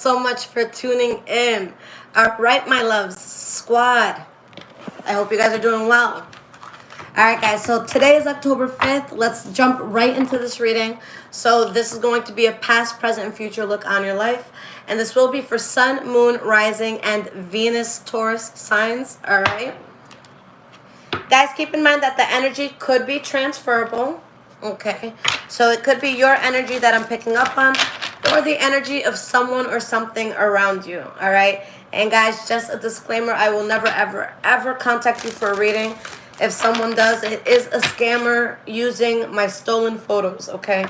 So much for tuning in. All right, my loves, squad. I hope you guys are doing well. All right, guys, so today is October 5th. Let's jump right into this reading. So this is going to be a past, present, and future look on your life. And this will be for Sun, Moon, Rising, and Venus, Taurus signs. All right. Guys, keep in mind that the energy could be transferable. Okay. So it could be your energy that I'm picking up on, or the energy of someone or something around you. All right. And guys, just a disclaimer, I will never, ever, ever contact you for a reading. If someone does, it is a scammer using my stolen photos, okay?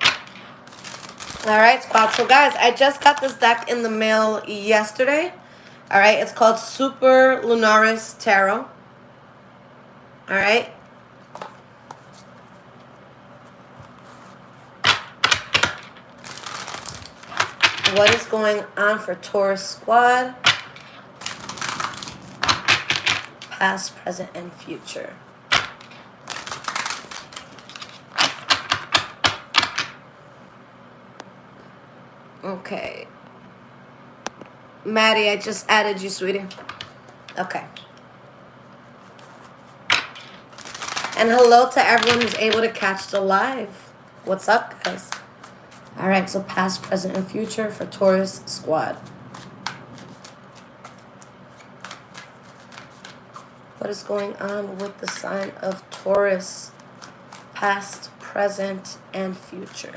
All right, squad. So, guys, I just got this deck in the mail yesterday. All right, it's called Super Lunaris Tarot. All right. What is going on for Taurus squad? Past, present, and future. Okay. Maddie, I just added you, sweetie. Okay. And hello to everyone who's able to catch the live. What's up, guys? All right, so past, present, and future for Taurus squad. What is going on with the sign of Taurus? Past, present, and future.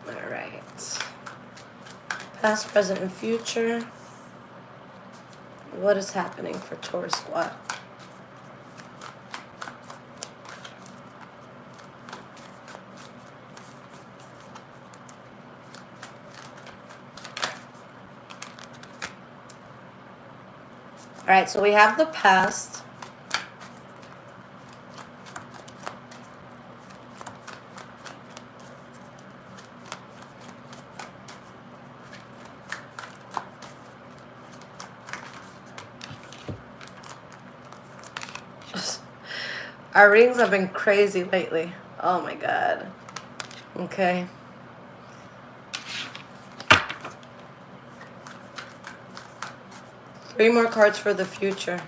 All right. Past, present, and future. What is happening for Taurus squad? All right, so we have the past. Our readings have been crazy lately. Oh my God. Okay. Three more cards for the future.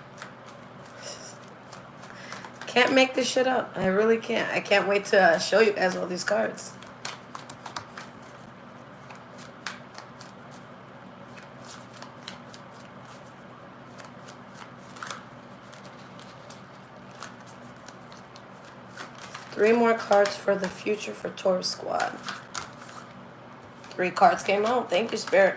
Can't make this shit up. I really can't. I can't wait to show you guys all these cards. Three more cards for the future for Taurus squad. 3 cards came out. Thank you, Spirit.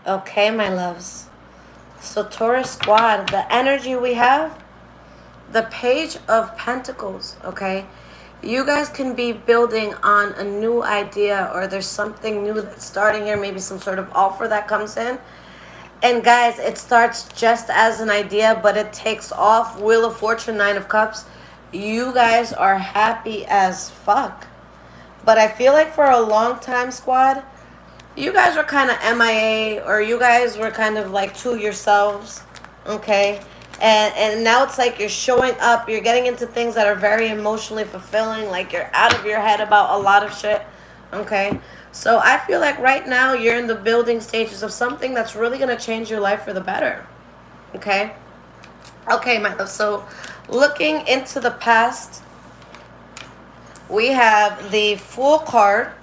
Okay, my loves. So Taurus squad, the energy we have, the Page of Pentacles, okay? You guys can be building on a new idea, or there's something new that's starting here, maybe some sort of offer that comes in. And guys, it starts just as an idea, but it takes off. Wheel of Fortune, 9 of Cups. You guys are happy as fuck. But I feel like for a long time, squad, you guys were kind of MIA, or you guys were kind of like to yourselves, okay? And now it's like you're showing up, you're getting into things that are very emotionally fulfilling, like you're out of your head about a lot of shit, okay? So I feel like right now you're in the building stages of something that's really going to change your life for the better, okay? Okay, my love, so looking into the past, we have the Fool card,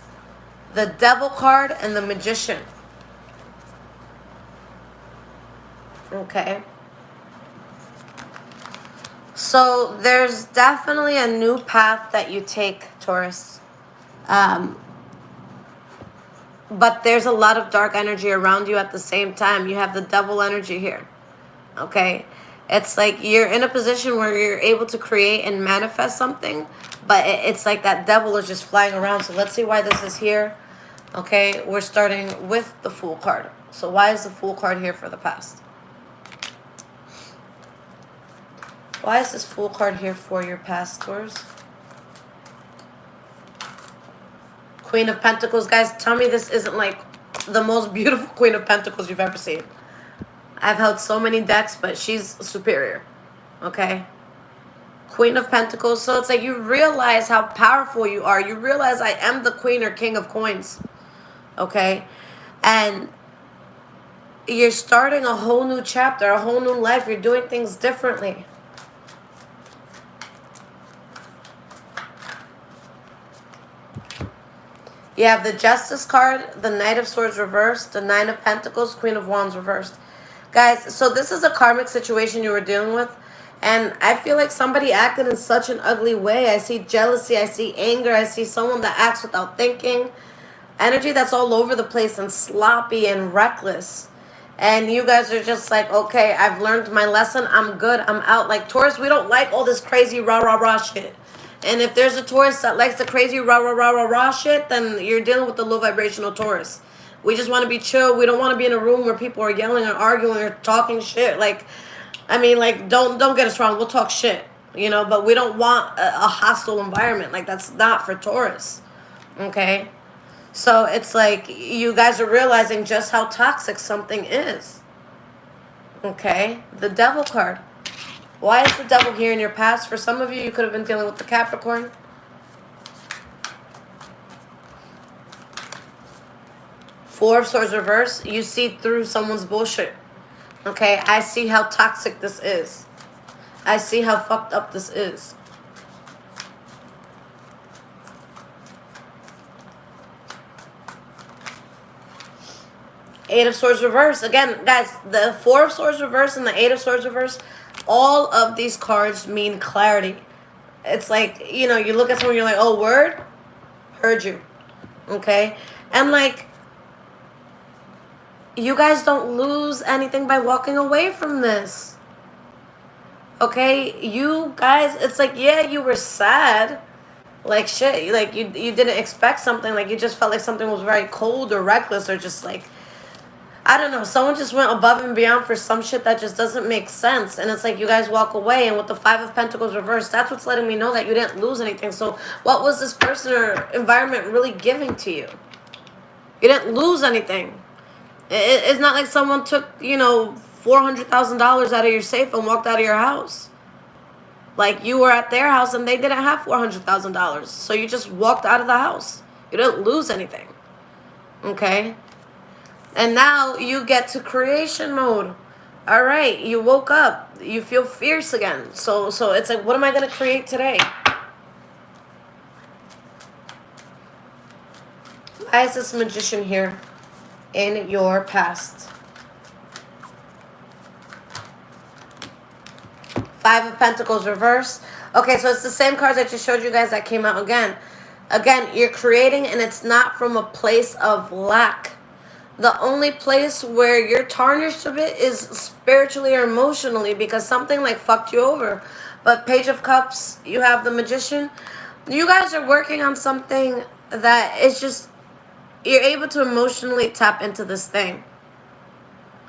the Devil card, and the Magician. Okay. So there's definitely a new path that you take, Taurus. But there's a lot of dark energy around you at the same time. You have the Devil energy here. Okay. It's like you're in a position where you're able to create and manifest something, but it's like that devil is just flying around. So let's see why this is here. Okay, we're starting with the Fool card. So why is the Fool card here for the past? Why is this Fool card here for your past, Taurus? Queen of Pentacles. Guys, tell me this isn't like the most beautiful Queen of Pentacles you've ever seen. I've held so many decks, but she's superior. Okay? Queen of Pentacles. So it's like you realize how powerful you are. You realize I am the Queen or King of Coins. Okay? And you're starting a whole new chapter, a whole new life. You're doing things differently. You have the Justice card, the Knight of Swords reversed, the Nine of Pentacles, Queen of Wands reversed. Guys, so this is a karmic situation you were dealing with. And I feel like somebody acted in such an ugly way. I see jealousy, I see anger, I see someone that acts without thinking. Energy that's all over the place and sloppy and reckless. And you guys are just like, okay, I've learned my lesson. I'm good. I'm out. Like, Taurus, we don't like all this crazy rah-rah-rah shit. And if there's a Taurus that likes the crazy rah-rah-rah-rah-rah shit, then you're dealing with the low vibrational Taurus. We just want to be chill. We don't want to be in a room where people are yelling or arguing or talking shit. Like, I mean, like, don't get us wrong. We'll talk shit, you know, but we don't want a hostile environment. Like, that's not for Taurus, okay? So it's like you guys are realizing just how toxic something is, okay? The Devil card. Why is the Devil here in your past? For some of you, you could have been dealing with the Capricorn. Four of Swords reverse. You see through someone's bullshit. Okay, I see how toxic this is. I see how fucked up this is. Eight of Swords reverse. Again, guys, the Four of Swords reverse and the Eight of Swords reverse, all of these cards mean clarity. It's like, you know, you look at someone, you're like, oh, word? Heard you. Okay? And like, you guys don't lose anything by walking away from this. Okay? You guys, it's like, yeah, you were sad. Like, shit. Like, you didn't expect something. Like, you just felt like something was very cold or reckless or just like, I don't know, someone just went above and beyond for some shit that just doesn't make sense. And it's like you guys walk away, and with the Five of Pentacles reversed, that's what's letting me know that you didn't lose anything. So what was this person or environment really giving to you? You didn't lose anything. It's not like someone took, you know, $400,000 out of your safe and walked out of your house. Like, you were at their house and they didn't have $400,000. So you just walked out of the house. You didn't lose anything. Okay? And now you get to creation mode. All right, you woke up. You feel fierce again. So it's like, what am I going to create today? Why is this Magician here in your past? Five of Pentacles reverse. Okay, so it's the same cards I just showed you guys that came out again. Again, you're creating, and it's not from a place of lack. The only place where you're tarnished a bit is spiritually or emotionally, because something like fucked you over. But Page of Cups, you have the Magician. You guys are working on something that is just, you're able to emotionally tap into this thing.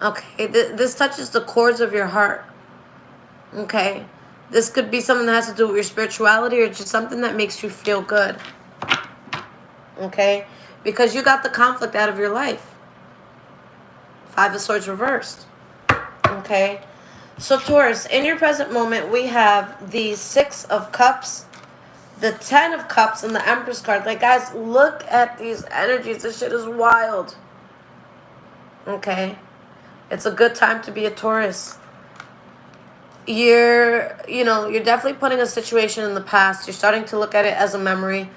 Okay, this touches the chords of your heart. Okay, this could be something that has to do with your spirituality or just something that makes you feel good. Okay, because you got the conflict out of your life. Five of Swords reversed. Okay. So Taurus, in your present moment, we have the Six of Cups, the Ten of Cups, and the Empress card. Like, guys, look at these energies. This shit is wild. Okay. It's a good time to be a Taurus. You're definitely putting a situation in the past. You're starting to look at it as a memory.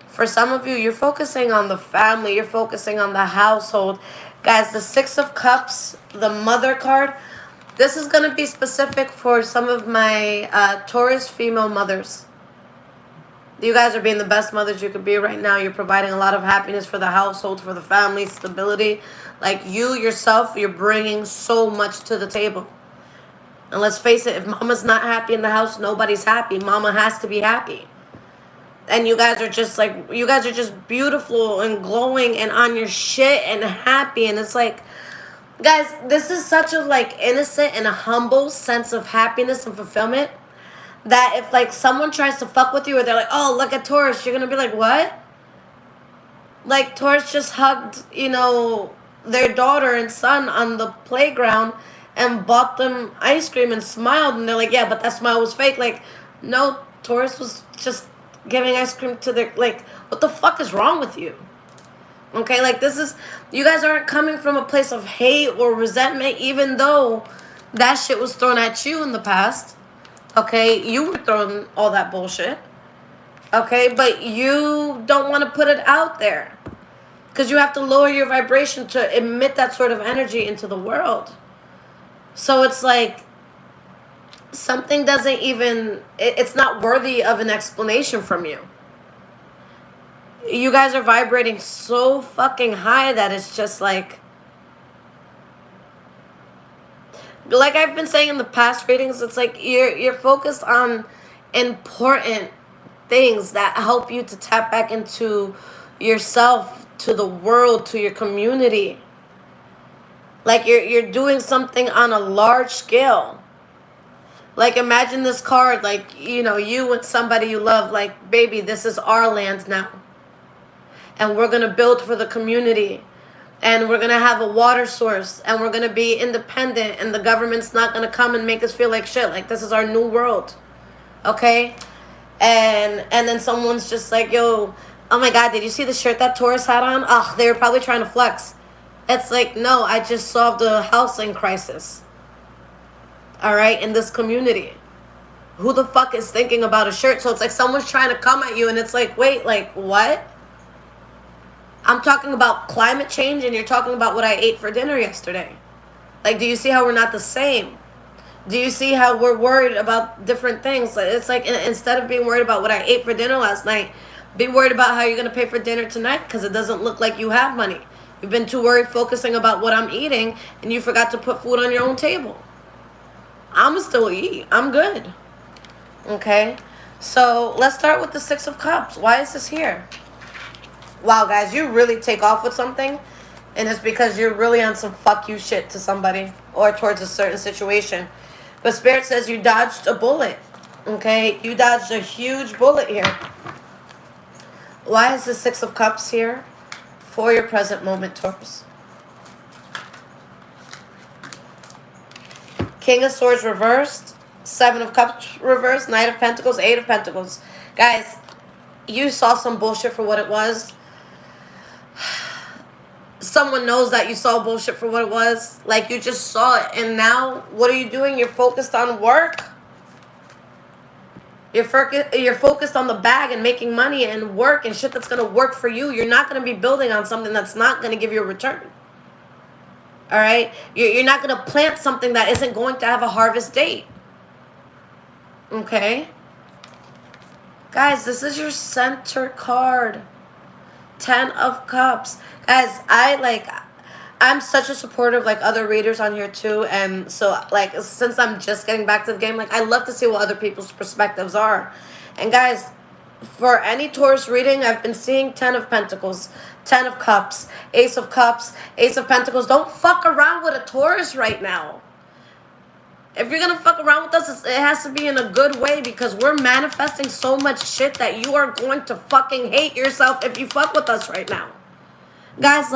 For some of you, you're focusing on the family. You're focusing on the household. Guys, the Six of Cups, the Mother card, this is going to be specific for some of my Taurus female mothers. You guys are being the best mothers you could be right now. You're providing a lot of happiness for the household, for the family, stability. Like, you yourself, you're bringing so much to the table. And let's face it, if mama's not happy in the house, nobody's happy. Mama has to be happy. And you guys are just like, you guys are just beautiful and glowing and on your shit and happy. And it's like, guys, this is such a like innocent and a humble sense of happiness and fulfillment. that if like someone tries to fuck with you, or they're like, oh, look at Taurus, you're gonna be like, what? Like, Taurus just hugged, you know, their daughter and son on the playground and bought them ice cream and smiled, and they're like, yeah, but that smile was fake. Like, no, Taurus was just giving ice cream to their, like, what the fuck is wrong with you? Okay, like, this is, you guys aren't coming from a place of hate or resentment, even though that shit was thrown at you in the past. Okay, you were throwing all that bullshit. Okay, but you don't want to put it out there. Because you have to lower your vibration to emit that sort of energy into the world. So it's like, something doesn't even, it's not worthy of an explanation from you. You guys are vibrating so fucking high that it's just like I've been saying in the past readings, it's like you're focused on important things that help you to tap back into yourself, to the world, to your community. Like you're doing something on a large scale. Like, imagine this card, like, you know, you and somebody you love, like, baby, this is our land now. And we're going to build for the community. And we're going to have a water source. And we're going to be independent. And the government's not going to come and make us feel like shit. Like, this is our new world. Okay? And then someone's just like, yo, oh my God, did you see the shirt that Taurus had on? Oh, they were probably trying to flex. It's like, no, I just solved a housing crisis. All right, in this community. Who the fuck is thinking about a shirt? So it's like someone's trying to come at you and it's like, wait, like, what? I'm talking about climate change and you're talking about what I ate for dinner yesterday. Like, do you see how we're not the same? Do you see how we're worried about different things? It's like, instead of being worried about what I ate for dinner last night, be worried about how you're going to pay for dinner tonight, because it doesn't look like you have money. You've been too worried focusing about what I'm eating and you forgot to put food on your own table. I'ma still eat. I'm good. Okay? So let's start with the Six of Cups. Why is this here? Wow, guys, you really take off with something, and it's because you're really on some fuck you shit to somebody or towards a certain situation. But Spirit says you dodged a bullet. Okay? You dodged a huge bullet here. Why is the Six of Cups here for your present moment, Taurus? King of Swords reversed, Seven of Cups reversed, Knight of Pentacles, Eight of Pentacles. Guys, you saw some bullshit for what it was. Someone knows that you saw bullshit for what it was. Like, you just saw it. And now, what are you doing? You're focused on work. You're focused on the bag and making money and work and shit that's going to work for you. You're not going to be building on something that's not going to give you a return. All right? You're not going to plant something that isn't going to have a harvest date. Okay? Guys, this is your center card. 10 of Cups. Guys, I'm such a supporter of, like, other readers on here, too. And so, like, since I'm just getting back to the game, like, I love to see what other people's perspectives are. And, guys, for any Taurus reading, I've been seeing 10 of Pentacles, 10 of Cups, Ace of Cups, Ace of Pentacles. Don't fuck around with a Taurus right now. If you're going to fuck around with us, it has to be in a good way, because we're manifesting so much shit that you are going to fucking hate yourself if you fuck with us right now. Guys,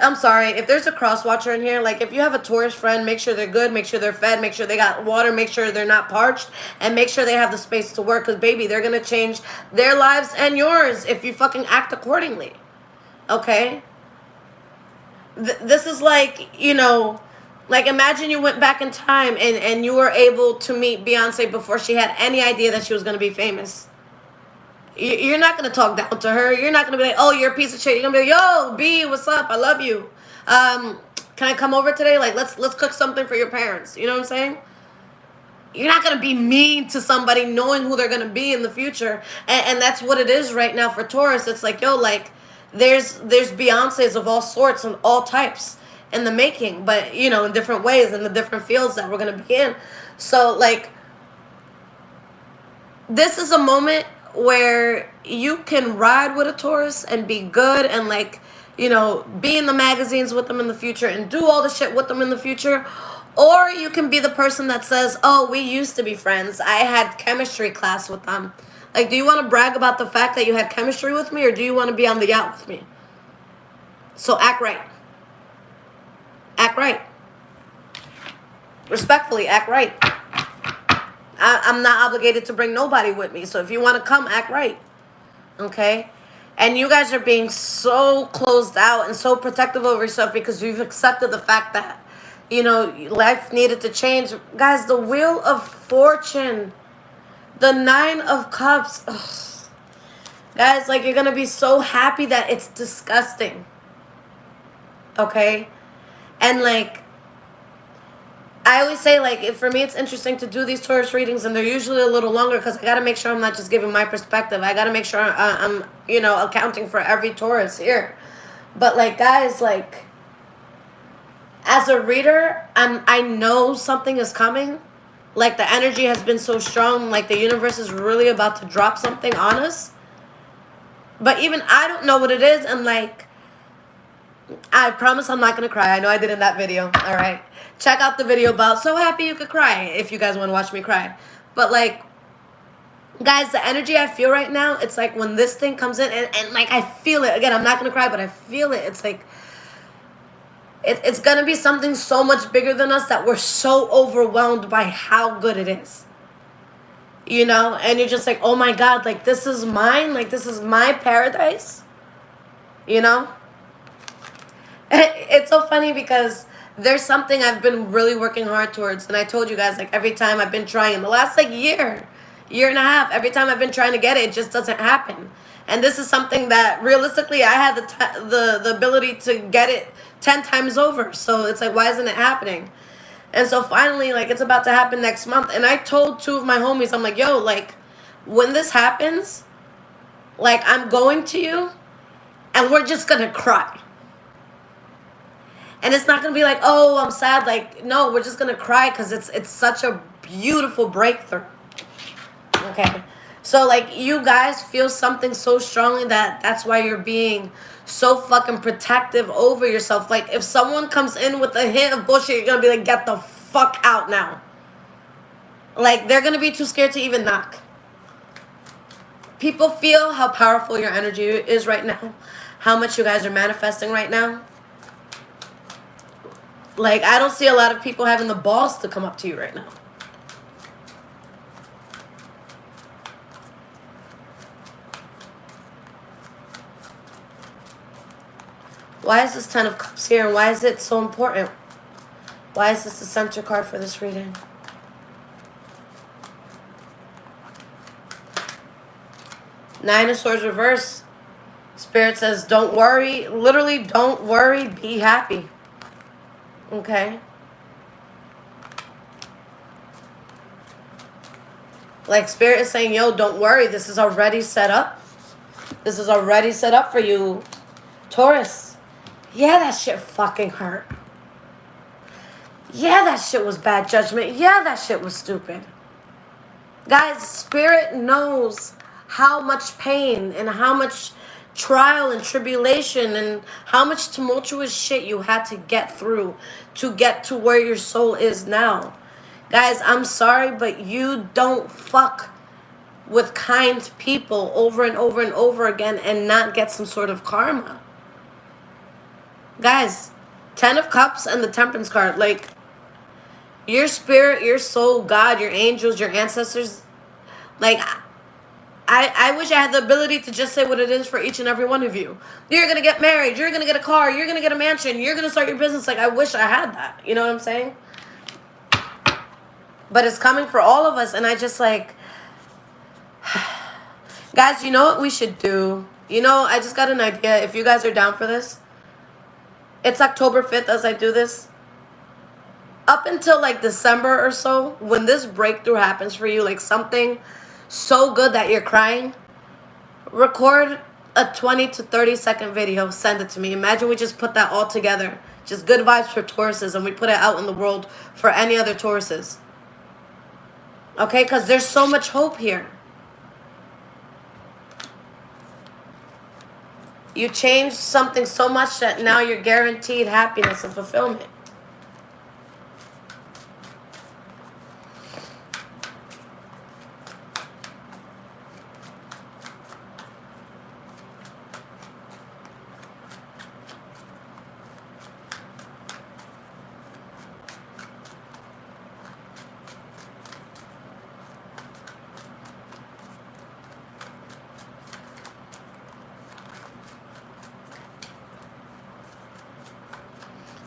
I'm sorry. If there's a cross-watcher in here, like, if you have a Taurus friend, make sure they're good, make sure they're fed, make sure they got water, make sure they're not parched, and make sure they have the space to work, because, baby, they're going to change their lives and yours if you fucking act accordingly. Okay? This is like, you know, like, imagine you went back in time and you were able to meet Beyonce before she had any idea that she was going to be famous. You're not going to talk down to her. You're not going to be like, oh, you're a piece of shit. You're going to be like, yo, B, what's up? I love you. Can I come over today? Like, let's cook something for your parents. You know what I'm saying? You're not going to be mean to somebody knowing who they're going to be in the future. And that's what it is right now for Taurus. It's like, yo, like, there's Beyoncés of all sorts and all types in the making, but, you know, in different ways, in the different fields that we're going to be in. So, like, this is a moment where you can ride with a Taurus and be good and, like, you know, be in the magazines with them in the future and do all the shit with them in the future. Or you can be the person that says, oh, we used to be friends. I had chemistry class with them. Like, do you want to brag about the fact that you had chemistry with me, or do you want to be on the yacht with me? So act right. Act right. Respectfully, act right. I'm not obligated to bring nobody with me. So if you want to come, act right. Okay? And you guys are being so closed out and so protective over yourself because you've accepted the fact that, you know, life needed to change. Guys, the Wheel of Fortune, the 9 of Cups. Ugh. Guys, like, you're going to be so happy that it's disgusting. Okay? And, like, I always say, like, for me, it's interesting to do these Taurus readings, and they're usually a little longer because I got to make sure I'm not just giving my perspective. I got to make sure I'm, you know, accounting for every Taurus here. But, like, guys, like, as a reader, I know something is coming. Like, the energy has been so strong, like, the universe is really about to drop something on us. But even I don't know what it is, and, like, I promise I'm not going to cry. I know I did in that video. All right. Check out the video about So Happy You Could Cry if you guys want to watch me cry. But, like, guys, the energy I feel right now, it's like when this thing comes in and like, I feel it. Again, I'm not going to cry, but I feel it. It's like, it's going to be something so much bigger than us that we're so overwhelmed by how good it is. You know? And you're just like, oh my God, like, this is mine. Like, this is my paradise. You know? It's so funny because there's something I've been really working hard towards. And I told you guys, like, every time I've been trying, in the last, like, year and a half, every time I've been trying to get it, it just doesn't happen. And this is something that, realistically, I had the ability to get it 10 times over. So it's like, why isn't it happening? And so finally, like, it's about to happen next month. And I told 2 of my homies, I'm like, yo, like, when this happens, like, I'm going to you, and we're just going to cry. And it's not going to be like, oh, I'm sad. Like, no, we're just going to cry because it's such a beautiful breakthrough. Okay. So, like, you guys feel something so strongly that's why you're being so fucking protective over yourself. Like, if someone comes in with a hint of bullshit, you're going to be like, get the fuck out now. Like, they're going to be too scared to even knock. People feel how powerful your energy is right now. How much you guys are manifesting right now. Like, I don't see a lot of people having the balls to come up to you right now. Why is this 10 of Cups here, and why is it so important? Why is this the center card for this reading? Nine of Swords reverse. Spirit says, don't worry. Literally, don't worry. Be happy. Okay. Like, Spirit is saying, yo, don't worry. This is already set up. This is already set up for you, Taurus. Yeah, that shit fucking hurt. Yeah, that shit was bad judgment. Yeah, that shit was stupid. Guys, Spirit knows how much pain and how much trial and tribulation and how much tumultuous shit you had to get through to get to where your soul is now. Guys, I'm sorry, but you don't fuck with kind people over and over and over again and not get some sort of karma. Guys, 10 of Cups and the Temperance card, like, your spirit, your soul, God, your angels, your ancestors, like, I wish I had the ability to just say what it is for each and every one of you. You're going to get married. You're going to get a car. You're going to get a mansion. You're going to start your business. Like, I wish I had that. You know what I'm saying? But it's coming for all of us. And I just, like, guys, you know what we should do? You know, I just got an idea. If you guys are down for this, it's October 5th as I do this. Up until, like, December or so, when this breakthrough happens for you, like, something so good that you're crying, record a 20 to 30 second video, send it to me. Imagine we just put that all together, just good vibes for Tauruses, and we put it out in the world for any other Tauruses. Okay, because there's so much hope here. You changed something so much that now you're guaranteed happiness and fulfillment.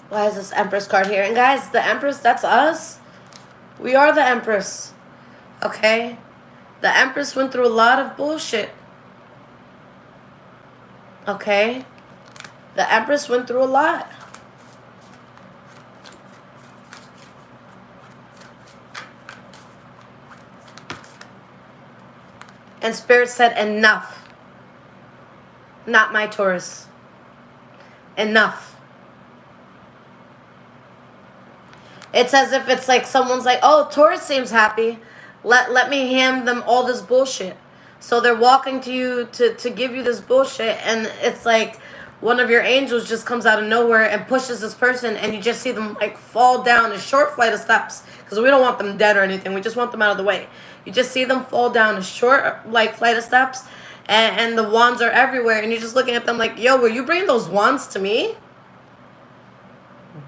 Why is this Empress card here? And guys, the Empress, that's us. We are the Empress. Okay? The Empress went through a lot of bullshit. Okay? The Empress went through a lot. And Spirit said, enough. Not my Taurus. Enough. It's as if it's like someone's like, oh, Taurus seems happy. Let me hand them all this bullshit. So they're walking to you to give you this bullshit, and it's like one of your angels just comes out of nowhere and pushes this person, and you just see them like fall down a short flight of steps, because we don't want them dead or anything. We just want them out of the way. You just see them fall down a short like flight of steps, and the wands are everywhere, and you're just looking at them like, yo, were you bringing those wands to me?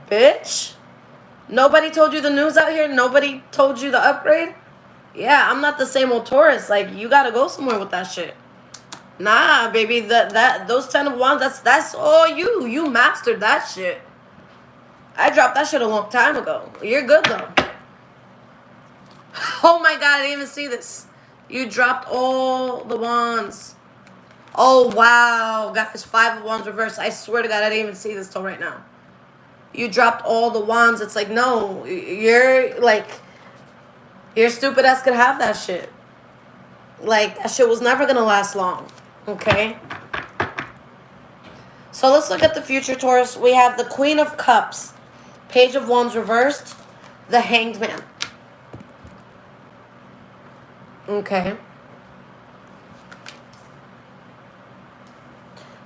Bitch. Nobody told you the news out here? Nobody told you the upgrade? Yeah, I'm not the same old Taurus. Like, you gotta go somewhere with that shit. Nah, baby, those 10 of wands, that's all you. You mastered that shit. I dropped that shit a long time ago. You're good though. Oh my god, I didn't even see this. You dropped all the wands. Oh wow, guys, 5 of wands reversed. I swear to God, I didn't even see this till right now. You dropped all the wands. It's like, no, you're like, your stupid ass could have that shit. Like, that shit was never gonna last long. Okay? So let's look at the future, Taurus. We have the Queen of Cups, Page of Wands reversed, the Hanged Man. Okay.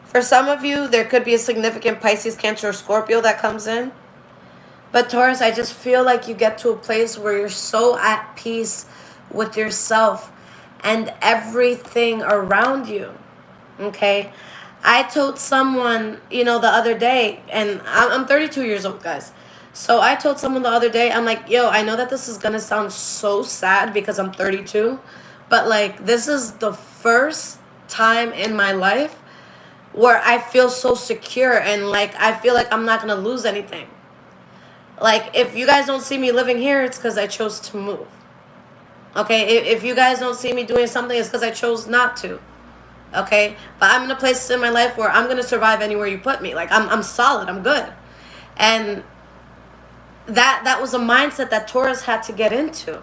For some of you, there could be a significant Pisces, Cancer, or Scorpio that comes in. But Taurus, I just feel like you get to a place where you're so at peace with yourself and everything around you. Okay? I told someone, the other day, and I'm 32 years old, guys. So I told someone the other day, I'm like, yo, I know that this is going to sound so sad because I'm 32. But, like, this is the first time in my life where I feel so secure and like I feel like I'm not gonna lose anything. Like, if you guys don't see me living here, it's because I chose to move. Okay, if you guys don't see me doing something, it's because I chose not to. Okay, but I'm in a place in my life where I'm gonna survive anywhere you put me. Like, I'm solid, I'm good. And that was a mindset that Taurus had to get into.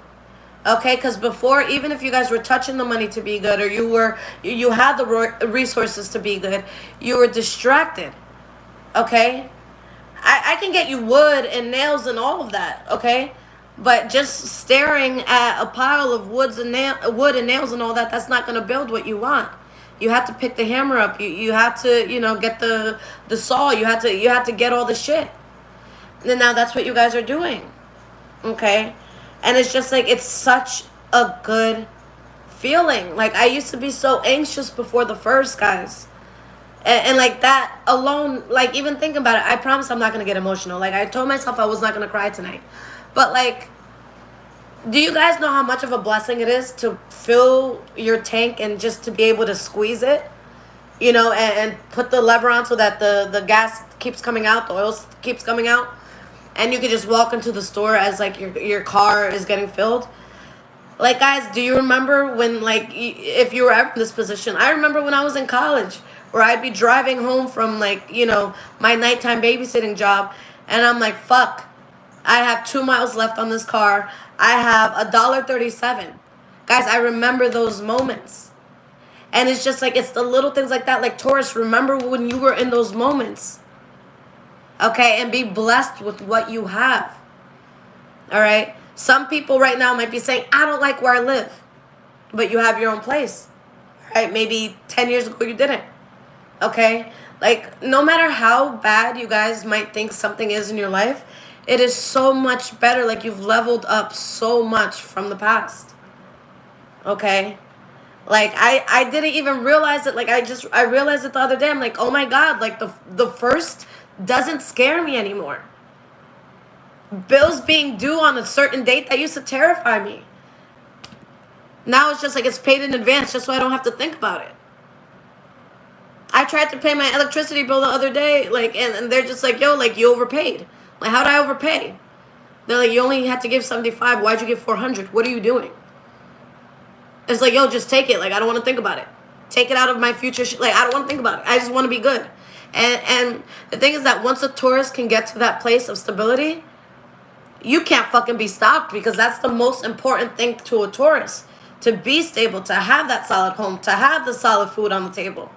Okay, because before, even if you guys were touching the money to be good, or you had the resources to be good, you were distracted. Okay, I can get you wood and nails and all of that. Okay, but just staring at a pile of wood and nails and all that, that's not going to build what you want. You have to pick the hammer up. You have to get the saw. You have to get all the shit. And now that's what you guys are doing. Okay. And it's just like, it's such a good feeling. Like, I used to be so anxious before the first, guys. And like, that alone, like, even thinking about it, I promise I'm not going to get emotional. Like, I told myself I was not going to cry tonight. But, like, do you guys know how much of a blessing it is to fill your tank and just to be able to squeeze it? And put the lever on so that the gas keeps coming out, the oil keeps coming out. And you could just walk into the store as, like, your car is getting filled. Like, guys, do you remember when, like, if you were ever in this position? I remember when I was in college, where I'd be driving home from, like, my nighttime babysitting job. And I'm like, fuck, I have 2 miles left on this car. I have $1.37. Guys, I remember those moments. And it's just like, it's the little things like that. Like, Taurus, remember when you were in those moments. Okay, and be blessed with what you have. All right? Some people right now might be saying, I don't like where I live. But you have your own place. All right? Maybe 10 years ago you didn't. Okay? Like, no matter how bad you guys might think something is in your life, it is so much better. Like, you've leveled up so much from the past. Okay? Like, I didn't even realize it. Like, I realized it the other day. I'm like, oh my God. Like, the first doesn't scare me anymore. Bills being due on a certain date, that used to terrify me. Now it's just like, it's paid in advance just so I don't have to think about it. I tried to pay my electricity bill the other day, like, and they're just like, yo, like, you overpaid. Like, how did I overpay? They're like, you only had to give 75. Why'd you give 400? What are you doing? It's like, yo, just take it. Like, I don't want to think about it. Take it out of my future. Like, I don't want to think about it. I just want to be good. And the thing is that once a Taurus can get to that place of stability, you can't fucking be stopped, because that's the most important thing to a Taurus. To be stable, to have that solid home, to have the solid food on the table.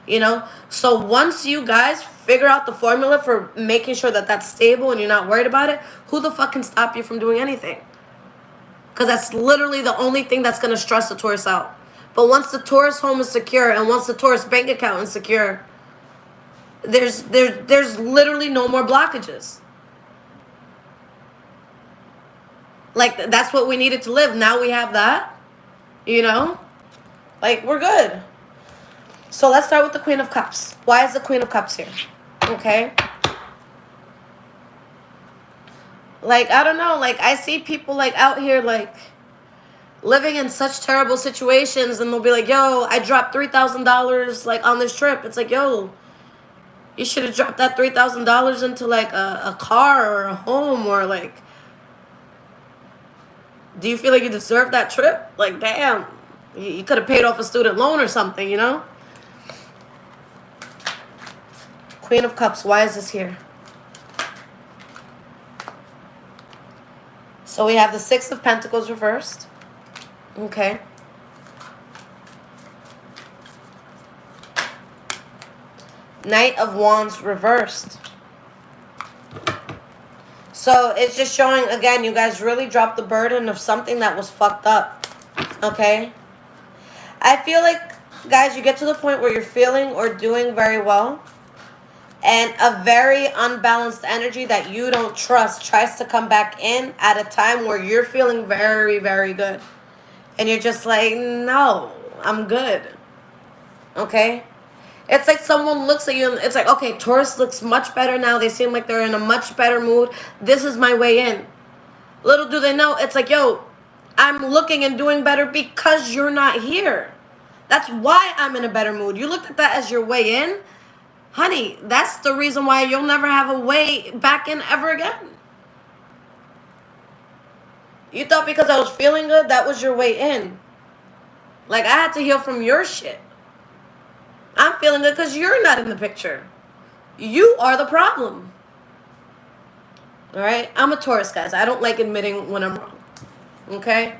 You know? So once you guys figure out the formula for making sure that that's stable and you're not worried about it, who the fuck can stop you from doing anything? Because that's literally the only thing that's going to stress the Taurus out. But once the Taurus home is secure and once the Taurus bank account is secure, there's literally no more blockages. Like, that's what we needed to live. Now we have that, you know? Like, we're good. So let's start with the Queen of Cups. Why is the Queen of Cups here? Okay? Like, I don't know. Like, I see people, like, out here, like, living in such terrible situations, and they'll be like, yo, I dropped $3,000, like, on this trip. It's like, yo, you should have dropped that $3,000 into, like, a car or a home, or, like, do you feel like you deserve that trip? Like, damn, you could have paid off a student loan or something, you know? Queen of Cups, why is this here? So we have the Six of Pentacles reversed. Okay. Knight of Wands reversed. So it's just showing, again, you guys really dropped the burden of something that was fucked up. Okay? I feel like, guys, you get to the point where you're feeling or doing very well, and a very unbalanced energy that you don't trust tries to come back in at a time where you're feeling very, very good. And you're just like, no, I'm good. Okay? It's like someone looks at you and it's like, okay, Taurus looks much better now. They seem like they're in a much better mood. This is my way in. Little do they know, it's like, yo, I'm looking and doing better because you're not here. That's why I'm in a better mood. You looked at that as your way in. Honey, that's the reason why you'll never have a way back in ever again. You thought because I was feeling good, that was your way in. Like, I had to heal from your shit. I'm feeling good because you're not in the picture. You are the problem. Alright? I'm a Taurus, guys. I don't like admitting when I'm wrong. Okay?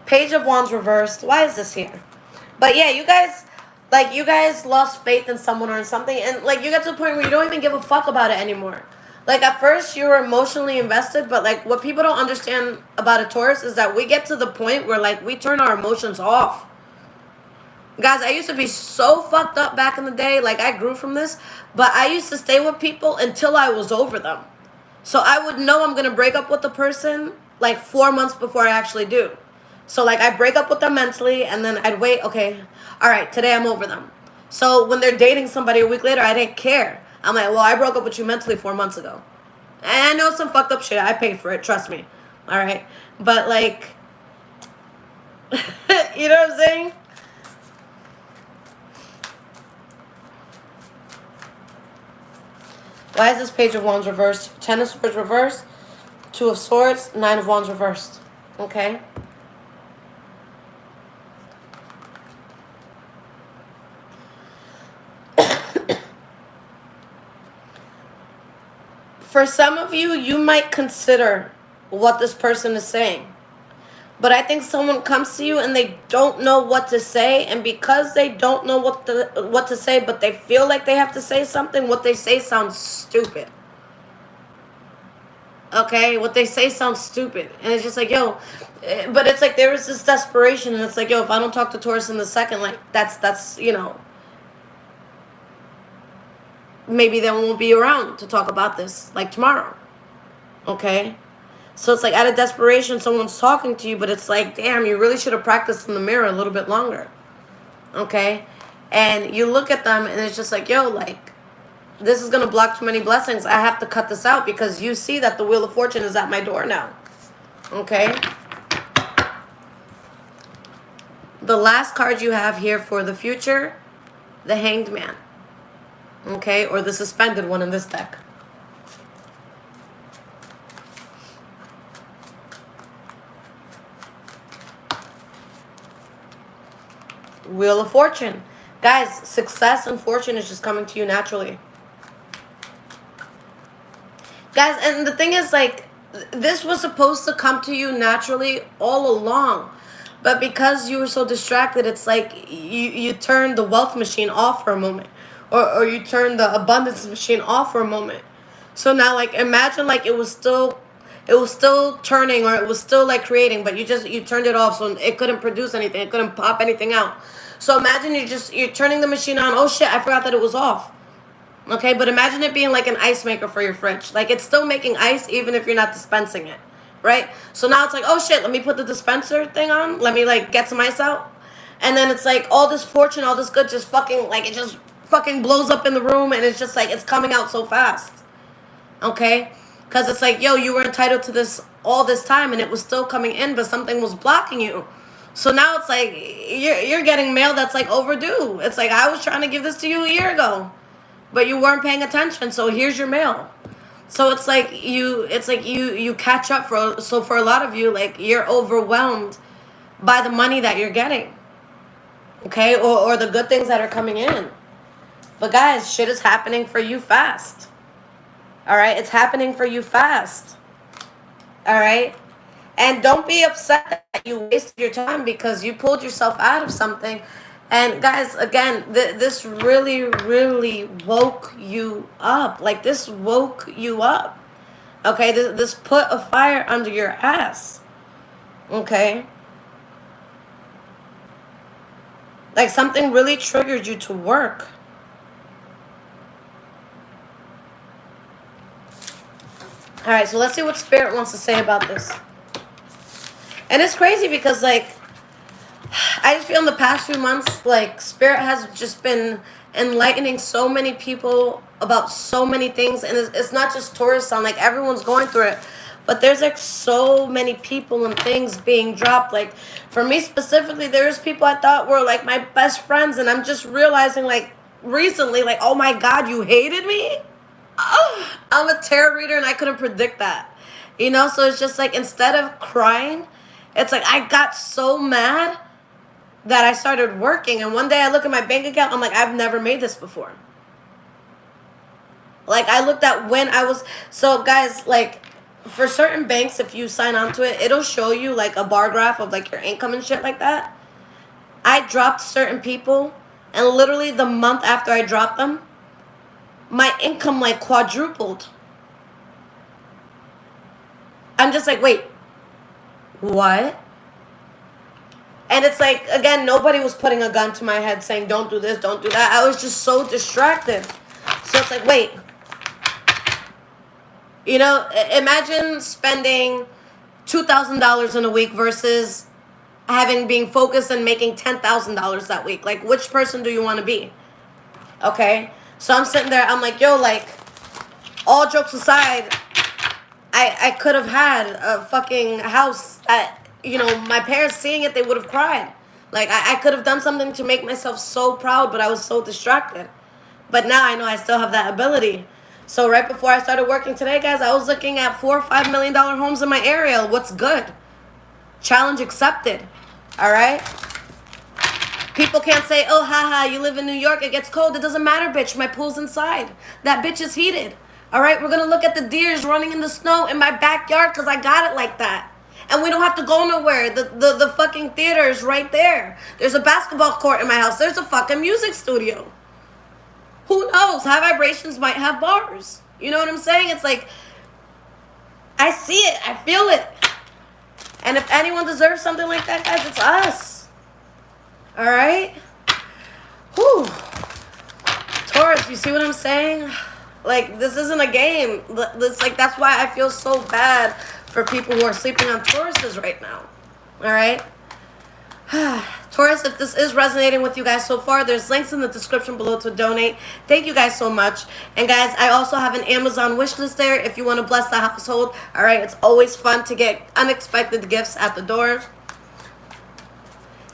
Page of Wands reversed. Why is this here? But yeah, you guys, like, you guys lost faith in someone or in something. And, like, you get to the point where you don't even give a fuck about it anymore. Like, at first, you were emotionally invested. But, like, what people don't understand about a Taurus is that we get to the point where, like, we turn our emotions off. Guys, I used to be so fucked up back in the day. Like, I grew from this. But I used to stay with people until I was over them. So I would know I'm going to break up with the person, like, 4 months before I actually do. So, like, I break up with them mentally, and then I'd wait. Okay, all right, today I'm over them. So when they're dating somebody a week later, I didn't care. I'm like, well, I broke up with you mentally 4 months ago. And I know some fucked up shit. I paid for it. Trust me. All right. But, like, you know what I'm saying? Why is this Page of Wands reversed? Ten of Swords reversed. Two of Swords. Nine of Wands reversed. Okay. For some of you, you might consider what this person is saying. But I think someone comes to you and they don't know what to say. And because they don't know what to say, but they feel like they have to say something, what they say sounds stupid. Okay? What they say sounds stupid. And it's just like, yo. But it's like there is this desperation. And it's like, yo, if I don't talk to Taurus in the second, like, that's you know. Maybe they won't be around to talk about this, like, tomorrow. Okay? So it's like out of desperation, someone's talking to you, but it's like, damn, you really should have practiced in the mirror a little bit longer. Okay? And you look at them, and it's just like, yo, like, this is going to block too many blessings. I have to cut this out because you see that the Wheel of Fortune is at my door now. Okay? The last card you have here for the future, the Hanged Man. Okay? Or the suspended one in this deck. Wheel of Fortune. Guys, success and fortune is just coming to you naturally. Guys, and the thing is, like, this was supposed to come to you naturally all along. But because you were so distracted, it's like you turned the wealth machine off for a moment. Or you turned the abundance machine off for a moment. So now, like, imagine like it was still turning, or it was still like creating, but you turned it off, so it couldn't produce anything. It couldn't pop anything out. So imagine you're turning the machine on. Oh shit, I forgot that it was off. Okay, but imagine it being like an ice maker for your fridge. Like, it's still making ice even if you're not dispensing it, right? So now it's like, oh shit, let me put the dispenser thing on. Let me like get some ice out. And then it's like all this fortune, all this good just fucking, like, it just fucking blows up in the room, and it's just like, it's coming out so fast. Okay? Because it's like, yo, you were entitled to this all this time, and it was still coming in, but something was blocking you. So now it's like, you're getting mail that's like overdue. It's like, I was trying to give this to you a year ago, but you weren't paying attention, so here's your mail. So it's like you catch up for a lot of you, like, you're overwhelmed by the money that you're getting. Okay? Or the good things that are coming in. But guys, shit is happening for you fast. All right? It's happening for you fast. All right? And don't be upset that you wasted your time because you pulled yourself out of something. And guys, again, this really, really woke you up. Like, this woke you up. Okay? This put a fire under your ass. Okay? Like, something really triggered you to work. All right, so let's see what Spirit wants to say about this. And it's crazy because, like, I just feel in the past few months, like, Spirit has just been enlightening so many people about so many things. And it's not just Taurus sun, like, everyone's going through it. But there's, like, so many people and things being dropped. Like, for me specifically, there's people I thought were, like, my best friends. And I'm just realizing, like, recently, like, oh my God, you hated me? Oh, I'm a tarot reader and I couldn't predict that. You know, so it's just like, instead of crying, it's like I got so mad that I started working. And one day I look at my bank account, I'm like, I've never made this before. Like, I looked at when I was, so guys, like, for certain banks, if you sign on to it, it'll show you like a bar graph of like your income and shit like that. I dropped certain people, and literally the month after I dropped them, my income like quadrupled. I'm just like, wait, what? And it's like, again, nobody was putting a gun to my head saying, don't do this, don't do that. I was just so distracted. So it's like, wait. You know, imagine spending $2,000 in a week versus being focused and making $10,000 that week. Like, which person do you want to be? Okay? So I'm sitting there, I'm like, yo, like, all jokes aside, I could have had a fucking house that, you know, my parents seeing it, they would have cried. Like, I could have done something to make myself so proud, but I was so distracted. But now I know I still have that ability. So right before I started working today, guys, I was looking at $4 or $5 million homes in my area. What's good? Challenge accepted. All right? People can't say, oh, haha, you live in New York, it gets cold. It doesn't matter, bitch. My pool's inside. That bitch is heated. All right? We're going to look at the deers running in the snow in my backyard because I got it like that. And we don't have to go nowhere. The fucking theater is right there. There's a basketball court in my house. There's a fucking music studio. Who knows? High vibrations might have bars. You know what I'm saying? It's like, I see it. I feel it. And if anyone deserves something like that, guys, it's us. All right? Whew. Taurus, you see what I'm saying? Like, this isn't a game. It's like, that's why I feel so bad for people who are sleeping on Tauruses right now. All right? Taurus, if this is resonating with you guys so far, there's links in the description below to donate. Thank you guys so much. And guys, I also have an Amazon wish list there if you want to bless the household. All right? It's always fun to get unexpected gifts at the door.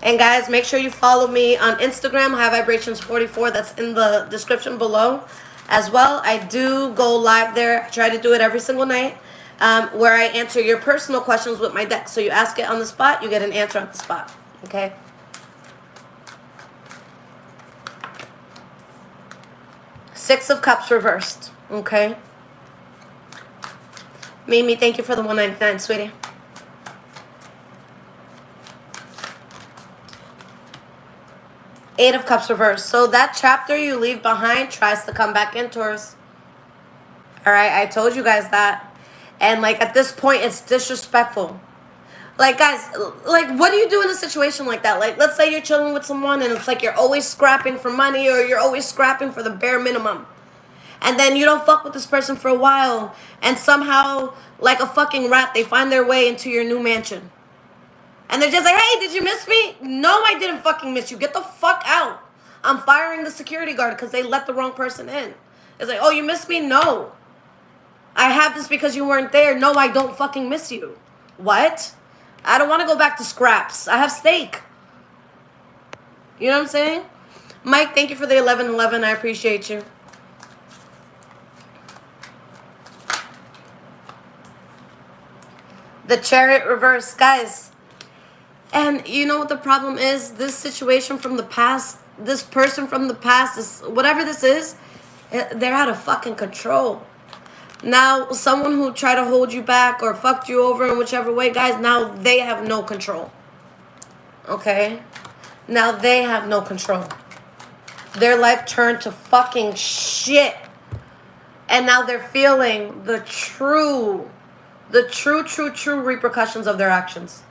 And guys, make sure you follow me on Instagram, High Vibrations 44. That's in the description below. As well, I do go live there. I try to do it every single night, where I answer your personal questions with my deck. So you ask it on the spot, you get an answer on the spot. Okay? Six of Cups reversed. Okay. Mimi, thank you for the $1.99, sweetie. Eight of Cups reversed. So that chapter you leave behind tries to come back in, Taurus. Alright, I told you guys that. And like at this point, it's disrespectful. Like guys, like what do you do in a situation like that? Like let's say you're chilling with someone and it's like you're always scrapping for money or you're always scrapping for the bare minimum. And then you don't fuck with this person for a while. And somehow, like a fucking rat, they find their way into your new mansion. And they're just like, hey, did you miss me? No, I didn't fucking miss you. Get the fuck out. I'm firing the security guard because they let the wrong person in. It's like, oh, you missed me? No. I have this because you weren't there. No, I don't fucking miss you. What? I don't want to go back to scraps. I have steak. You know what I'm saying? Mike, thank you for the 1111. I appreciate you. The Chariot reverse, guys. And you know what the problem is? This situation from the past, this person from the past, this, whatever this is, they're out of fucking control. Now, someone who tried to hold you back or fucked you over in whichever way, guys, now they have no control. Okay? Now they have no control. Their life turned to fucking shit. And now they're feeling the true repercussions of their actions.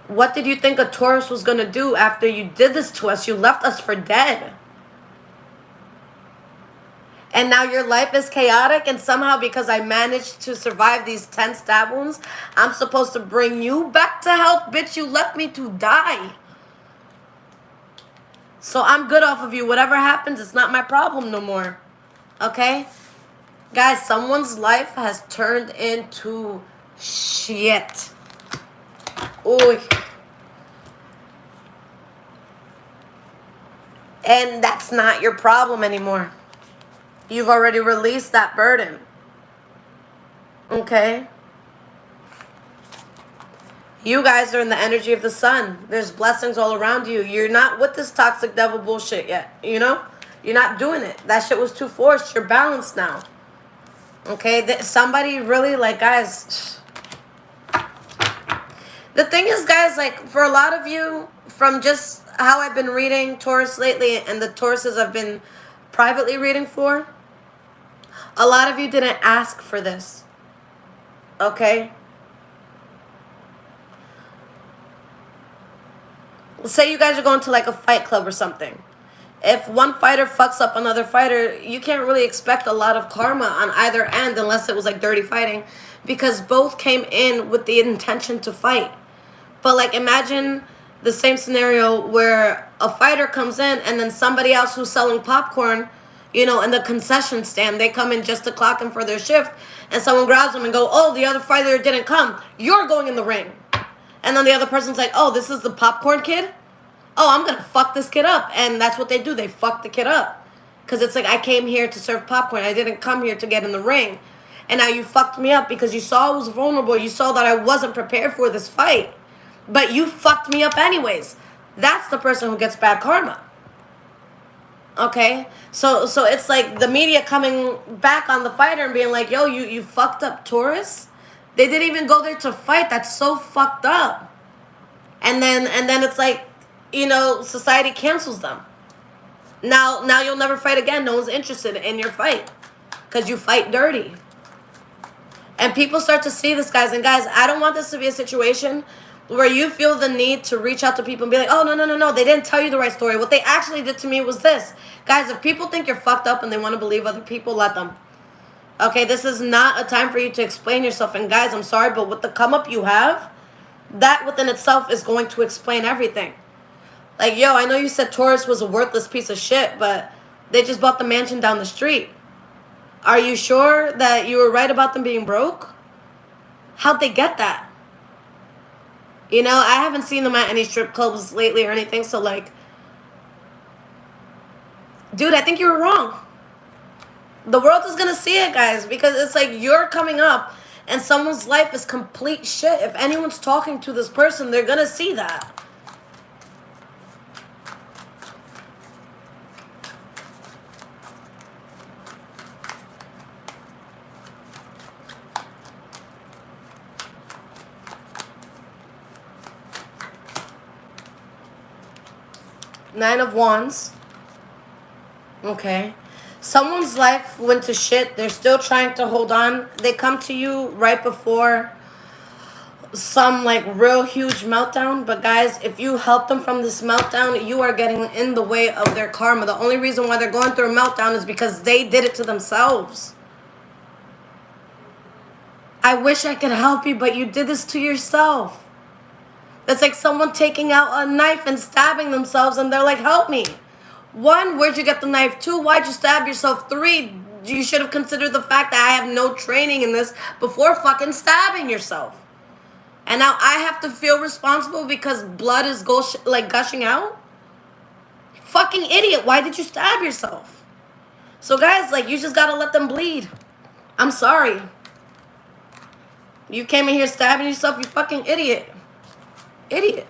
What did you think a Taurus was going to do after you did this to us? You left us for dead. And now your life is chaotic, and somehow because I managed to survive these 10 stab wounds, I'm supposed to bring you back to health? Bitch, you left me to die. So I'm good off of you. Whatever happens, it's not my problem no more. Okay? Guys, someone's life has turned into shit. Ooh. And that's not your problem anymore. You've already released that burden. Okay? You guys are in the energy of the sun. There's blessings all around you. You're not with this toxic devil bullshit yet. You know? You're not doing it. That shit was too forced. You're balanced now. Okay? Somebody really, like, guys... The thing is, guys, like, for a lot of you, from just how I've been reading Taurus lately and the Tauruses I've been privately reading for, a lot of you didn't ask for this. Okay? Say you guys are going to, like, a fight club or something. If one fighter fucks up another fighter, you can't really expect a lot of karma on either end unless it was, like, dirty fighting, because both came in with the intention to fight. But, like, imagine the same scenario where a fighter comes in and then somebody else who's selling popcorn, you know, in the concession stand, they come in just to clock in for their shift, and someone grabs them and go, oh, the other fighter didn't come. You're going in the ring. And then the other person's like, oh, this is the popcorn kid? Oh, I'm going to fuck this kid up. And that's what they do. They fuck the kid up. Because it's like, I came here to serve popcorn. I didn't come here to get in the ring. And now you fucked me up because you saw I was vulnerable. You saw that I wasn't prepared for this fight. But you fucked me up anyways. That's the person who gets bad karma. Okay? So it's like the media coming back on the fighter and being like, yo, you fucked up Taurus? They didn't even go there to fight. That's so fucked up. And then it's like, you know, society cancels them. Now you'll never fight again. No one's interested in your fight. Because you fight dirty. And people start to see this, guys. And guys, I don't want this to be a situation where you feel the need to reach out to people and be like, oh, no, they didn't tell you the right story. What they actually did to me was this. Guys, if people think you're fucked up and they want to believe other people, let them. Okay, this is not a time for you to explain yourself. And guys, I'm sorry, but with the come up you have, that within itself is going to explain everything. Like, yo, I know you said Taurus was a worthless piece of shit, but they just bought the mansion down the street. Are you sure that you were right about them being broke? How'd they get that? You know, I haven't seen them at any strip clubs lately or anything, so like, dude, I think you were wrong. The world is going to see it, guys, because it's like you're coming up and someone's life is complete shit. If anyone's talking to this person, they're going to see that. Nine of Wands. Okay. Someone's life went to shit. They're still trying to hold on. They come to you right before some like real huge meltdown. But guys, if you help them from this meltdown, you are getting in the way of their karma. The only reason why they're going through a meltdown is because they did it to themselves. I wish I could help you, but you did this to yourself. That's like someone taking out a knife and stabbing themselves, and they're like, help me. 1, where'd you get the knife? 2, why'd you stab yourself? 3, you should have considered the fact that I have no training in this before fucking stabbing yourself. And now I have to feel responsible because blood is gushing out? Fucking idiot, why did you stab yourself? So guys, like, you just gotta let them bleed. I'm sorry. You came in here stabbing yourself, you fucking idiot. Idiot.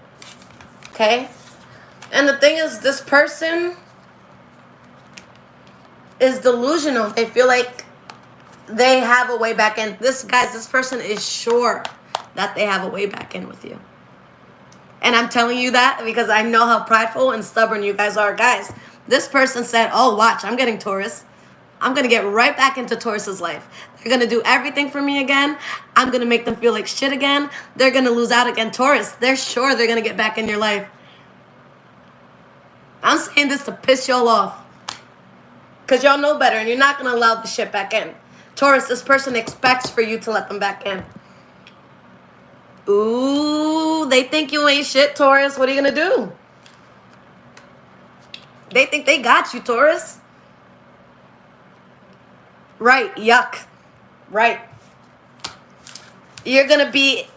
Okay? And the thing is, this person is delusional. They feel like they have a way back in. This person is sure that they have a way back in with you. And I'm telling you that because I know how prideful and stubborn you guys are. Guys, this person said, oh, watch, I'm getting Taurus. I'm going to get right back into Taurus's life. They're going to do everything for me again. I'm going to make them feel like shit again. They're going to lose out again. Taurus, they're sure they're going to get back in your life. I'm saying this to piss y'all off. Because y'all know better and you're not going to allow the shit back in. Taurus, this person expects for you to let them back in. Ooh, they think you ain't shit, Taurus. What are you going to do? They think they got you, Taurus. Right, yuck. Right. You're gonna be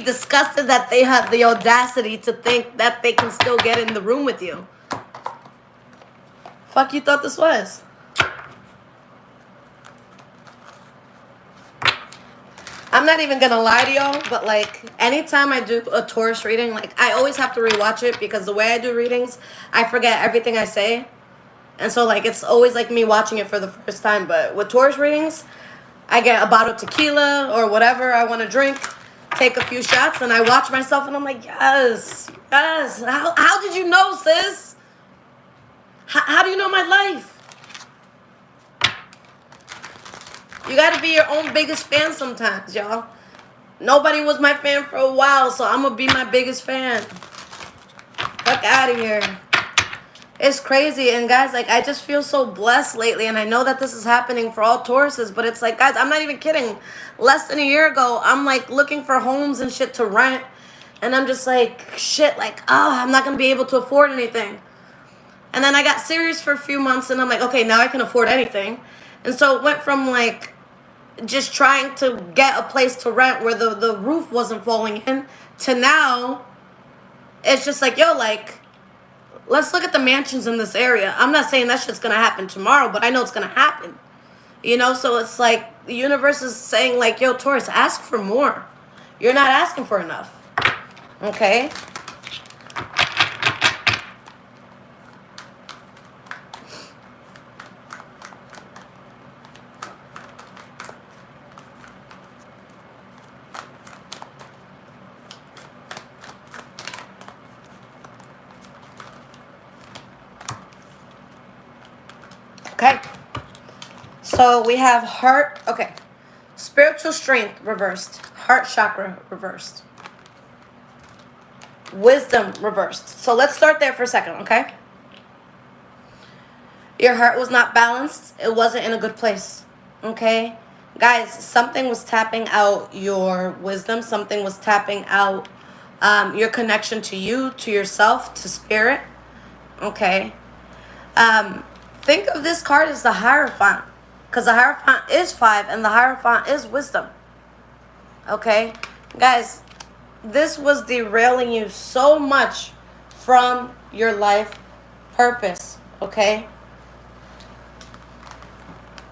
disgusted that they have the audacity to think that they can still get in the room with you. Fuck you thought this was? I'm not even gonna lie to y'all, but like anytime I do a Taurus reading, like I always have to rewatch it because the way I do readings, I forget everything I say. And so, like, it's always, like, me watching it for the first time. But with Taurus readings, I get a bottle of tequila or whatever I want to drink, take a few shots, and I watch myself, and I'm like, yes, yes. How did you know, sis? How do you know my life? You got to be your own biggest fan sometimes, y'all. Nobody was my fan for a while, so I'm going to be my biggest fan. Fuck out of here. It's crazy. And guys, like, I just feel so blessed lately. And I know that this is happening for all Tauruses. But it's like, guys, I'm not even kidding. Less than a year ago, I'm like looking for homes and shit to rent. And I'm just like, shit, like, oh, I'm not going to be able to afford anything. And then I got serious for a few months. And I'm like, okay, now I can afford anything. And so it went from like just trying to get a place to rent where the roof wasn't falling in to now it's just like, yo, like, let's look at the mansions in this area. I'm not saying that shit's going to happen tomorrow, but I know it's going to happen. You know, so it's like the universe is saying, like, yo, Taurus, ask for more. You're not asking for enough. Okay? Okay, so we have heart, okay, spiritual strength reversed, heart chakra reversed, wisdom reversed. So let's start there for a second, okay? Your heart was not balanced. It wasn't in a good place, okay? Guys, something was tapping out your wisdom. Something was tapping out your connection to you, to yourself, to spirit, okay? Think of this card as the Hierophant, because the Hierophant is 5 and the Hierophant is wisdom. Okay? Guys, this was derailing you so much from your life purpose. Okay?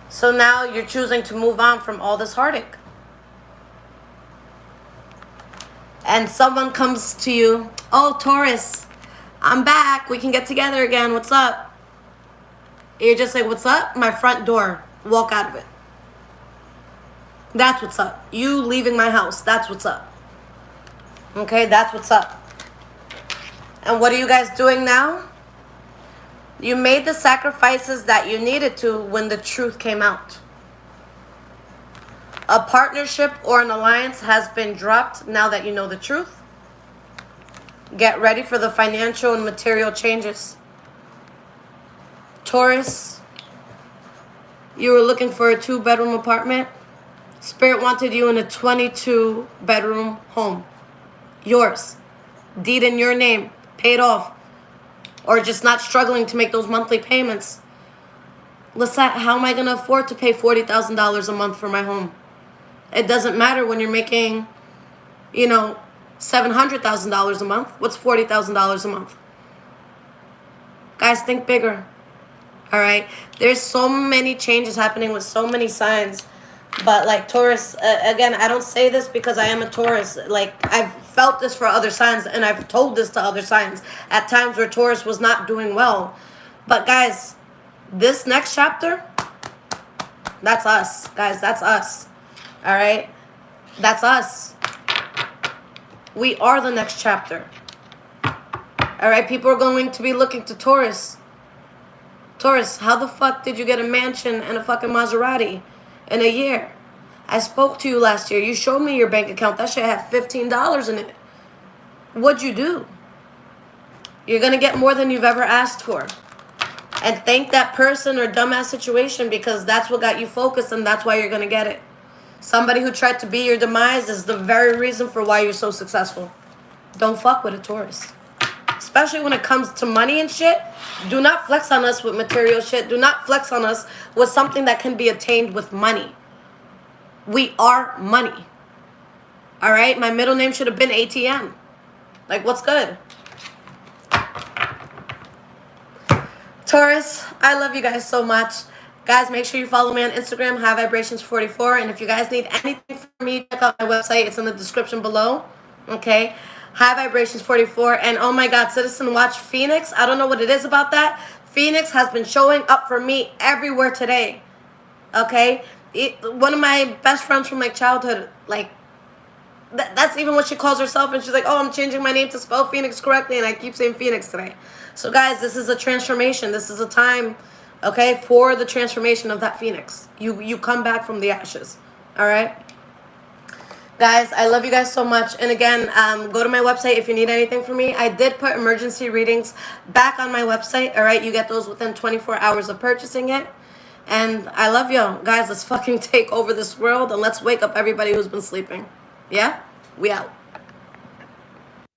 So now you're choosing to move on from all this heartache. And someone comes to you, oh, Taurus, I'm back. We can get together again. What's up? You're just like, what's up? My front door. Walk out of it. That's what's up. You leaving my house. That's what's up. Okay, that's what's up. And what are you guys doing now? You made the sacrifices that you needed to when the truth came out. A partnership or an alliance has been dropped now that you know the truth. Get ready for the financial and material changes. Taurus, you were looking for a 2-bedroom apartment. Spirit wanted you in a 22-bedroom home. Yours. Deed in your name. Paid off. Or just not struggling to make those monthly payments. Lisette, how am I going to afford to pay $40,000 a month for my home? It doesn't matter when you're making, you know, $700,000 a month. What's $40,000 a month? Guys, think bigger. All right? There's so many changes happening with so many signs. But like Taurus, again, I don't say this because I am a Taurus. Like, I've felt this for other signs, and I've told this to other signs at times where Taurus was not doing well. But guys, this next chapter, that's us. Guys, that's us. All right? That's us. We are the next chapter. All right? People are going to be looking to Taurus. Taurus, how the fuck did you get a mansion and a fucking Maserati in a year? I spoke to you last year. You showed me your bank account. That shit had $15 in it. What'd you do? You're going to get more than you've ever asked for. And thank that person or dumbass situation, because that's what got you focused, and that's why you're going to get it. Somebody who tried to be your demise is the very reason for why you're so successful. Don't fuck with a Taurus. Especially when it comes to money and shit. Do not flex on us with material shit. Do not flex on us with something that can be attained with money. We are money. All right? My middle name should have been ATM. Like, what's good? Taurus, I love you guys so much. Guys, make sure you follow me on Instagram, High Vibrations 44. And if you guys need anything from me, check out my website. It's in the description below. Okay? High Vibrations 44. And oh my God, Citizen Watch Phoenix. I don't know what it is about that. Phoenix has been showing up for me everywhere today. Okay? One of my best friends from like childhood, like, that's even what she calls herself. And she's like, oh, I'm changing my name to spell Phoenix correctly. And I keep saying Phoenix today. So guys, this is a transformation. This is a time, okay, for the transformation of that Phoenix. You come back from the ashes. All right? Guys, I love you guys so much. And again, go to my website if you need anything from me. I did put emergency readings back on my website. All right? You get those within 24 hours of purchasing it. And I love you. Guys, let's fucking take over this world. And let's wake up everybody who's been sleeping. Yeah? We out.